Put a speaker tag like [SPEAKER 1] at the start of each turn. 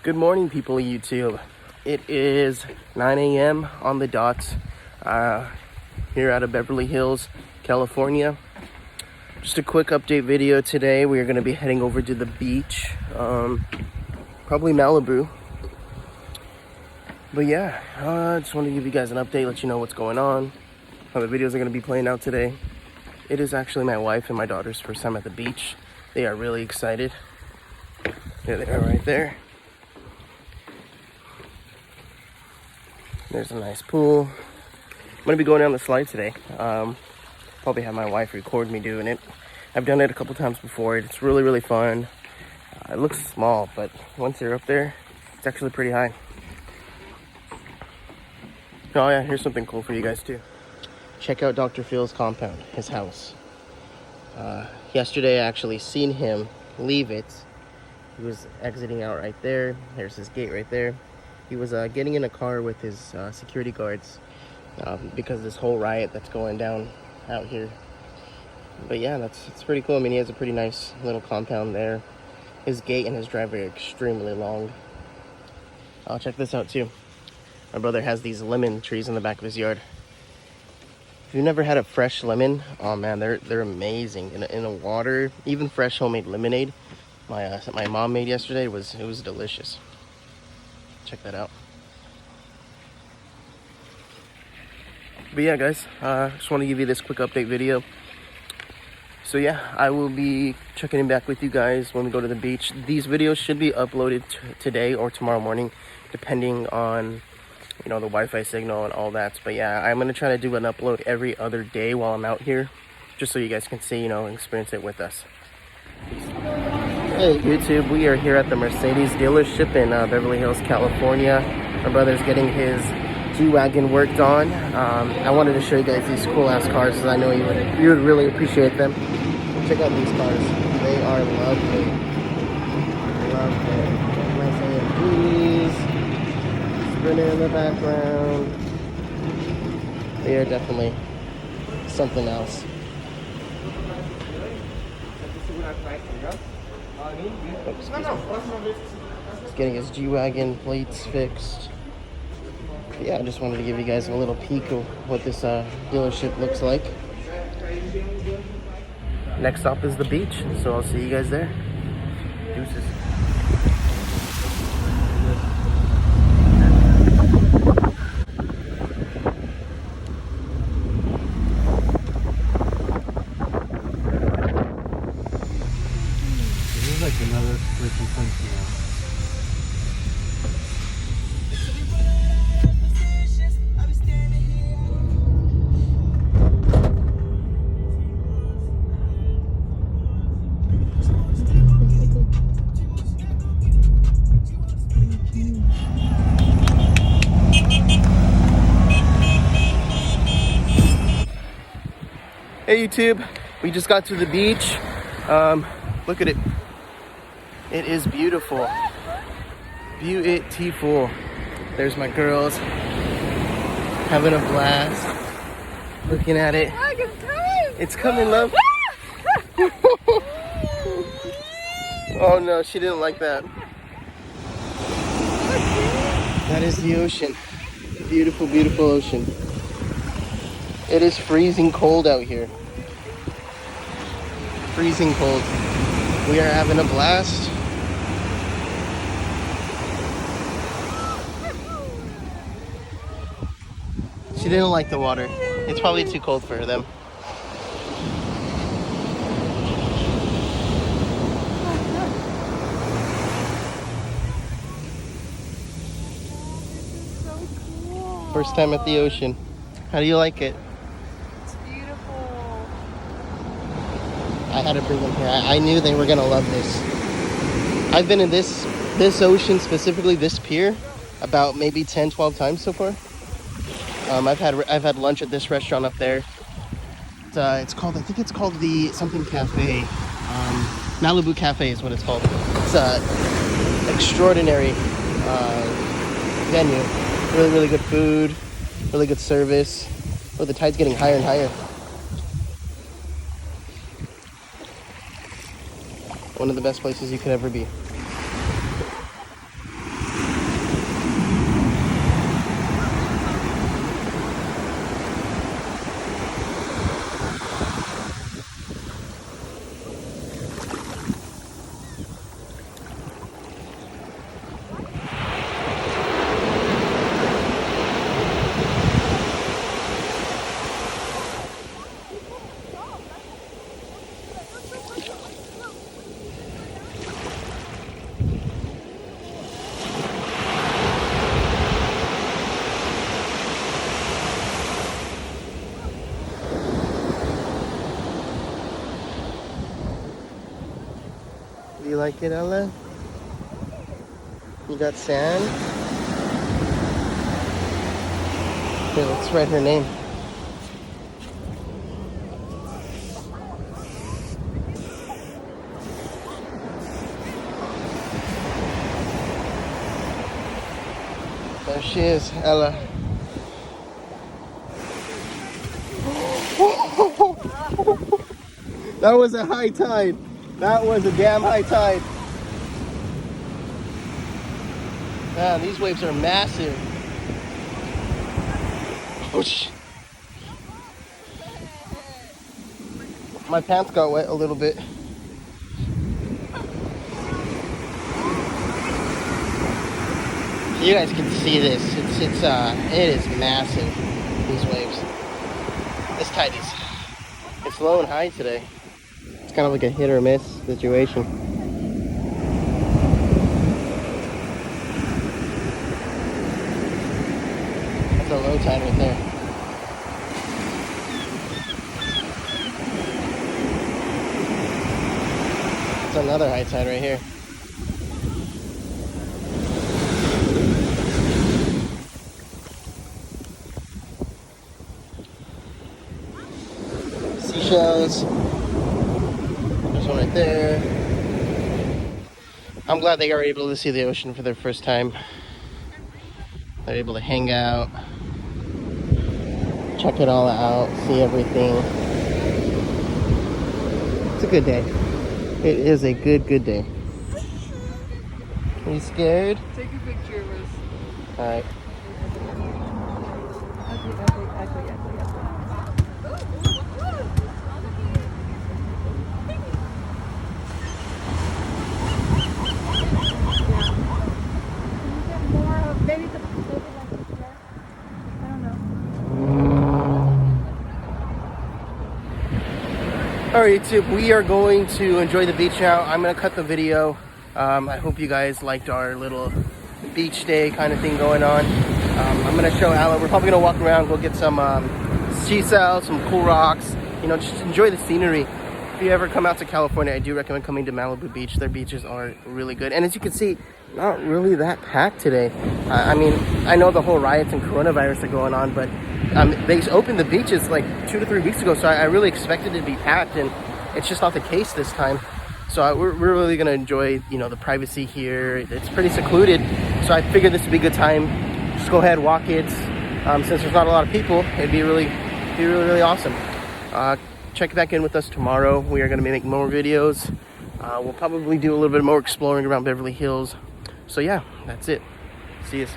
[SPEAKER 1] Good morning, people of YouTube. It is 9 a.m. on the dot here out of Beverly Hills, California. Just a quick update video today. We are going to be heading over to the beach, probably Malibu. But yeah, I just wanted to give you guys an update, let you know what's going on, how the videos are going to be playing out today. It is actually my wife and my daughter's first time at the beach. They are really excited. There they are right there. There's a nice pool. I'm gonna be going down the slide today. Probably have my wife record me doing it. I've done it a couple times before. It's really fun. It looks small, but once you're up there, it's actually pretty high. Oh yeah, here's something cool for you guys too. Check out Dr. Phil's compound, his house. Yesterday I actually seen him leave it. He was exiting out right there. There's his gate right there. He was getting in a car with his security guards because of this whole riot that's going down out here. But yeah, it's pretty cool. I mean, he has a pretty nice little compound there. His gate and his driveway are extremely long. I'll check this out too. My brother has these lemon trees in the back of his yard. If you've never had a fresh lemon, oh man, they're amazing. In the water, even fresh homemade lemonade. My mom made yesterday. It was delicious. Check that out. But yeah, guys, just want to give you this quick update video. So yeah, I will be checking in back with you guys when we go to the beach. These videos should be uploaded today or tomorrow morning, depending on, you know, the Wi-Fi signal and all that. But yeah, I'm gonna try to do an upload every other day while I'm out here, just so you guys can see, you know, and experience it with us. Hey YouTube, we are here at the Mercedes dealership in Beverly Hills, California. My brother's getting his G-Wagon worked on. I wanted to show you guys these cool ass cars because I know you would really appreciate them. Check out these cars. They are lovely. Lovely. Nice AMGs. Sprinter in the background. They are definitely something else. Oops, he's getting his G-Wagon plates fixed. But yeah, I just wanted to give you guys a little peek of what this dealership looks like. Next stop is the beach, so I'll see you guys there. Deuces.
[SPEAKER 2] Like another freaking country now.
[SPEAKER 1] Hey YouTube, we just got to the beach. Look at it. It is beautiful. Beautiful. There's my girls having a blast. Looking at it. It's coming, love. Oh no, she didn't like that. That is the ocean. Beautiful, beautiful ocean. It is freezing cold out here. Freezing cold. We are having a blast. She didn't like the water. It's probably too cold for them.
[SPEAKER 3] So cool.
[SPEAKER 1] First time at the ocean. How do you like it?
[SPEAKER 3] It's beautiful.
[SPEAKER 1] I had to bring them here. I knew they were gonna love this. I've been in this ocean, specifically this pier, about maybe 10-12 times so far. I've had lunch at this restaurant up there. It's called, I think it's called the something cafe. Malibu Cafe is what it's called. It's a extraordinary venue. Really good food, really good service. Oh, the tide's getting higher and higher. One of the best places you could ever be. like it, Ella? You got sand? Here, let's write her name. There she is, Ella. That was a high tide. That was a damn high tide. Man, these waves are massive. Ouch. My pants got wet a little bit. You guys can see this. It is massive. These waves. This tide it's low and high today. It's kind of like a hit or miss situation. That's a low tide right there. That's another high tide right here. Seashells. There's one right there. I'm glad they are able to see the ocean for their first time. They're able to hang out, check it all out, see everything. It's a good day. It is a good day. Are you scared?
[SPEAKER 3] Take a picture of us.
[SPEAKER 1] Alright.
[SPEAKER 3] Maybe like this there. I don't know.
[SPEAKER 1] Alright YouTube, we are going to enjoy the beach now. I'm going to cut the video. I hope you guys liked our little beach day kind of thing going on. I'm going to show Ella. We're probably going to walk around, go get some sea shells, some cool rocks. You know, just enjoy the scenery. If you ever come out to California, I do recommend coming to Malibu Beach. Their beaches are really good. And as you can see, not really that packed today. I mean, I know the whole riots and coronavirus are going on, but they opened the beaches like 2 to 3 weeks ago, so I really expected it to be packed, and it's just not the case this time. So we're really gonna enjoy, you know, the privacy here. It's pretty secluded, so I figured this would be a good time. Just go ahead, walk it. Since there's not a lot of people, it'd be really awesome. Check back in with us tomorrow. We are gonna make more videos. We'll probably do a little bit more exploring around Beverly Hills. So yeah, that's it. See you.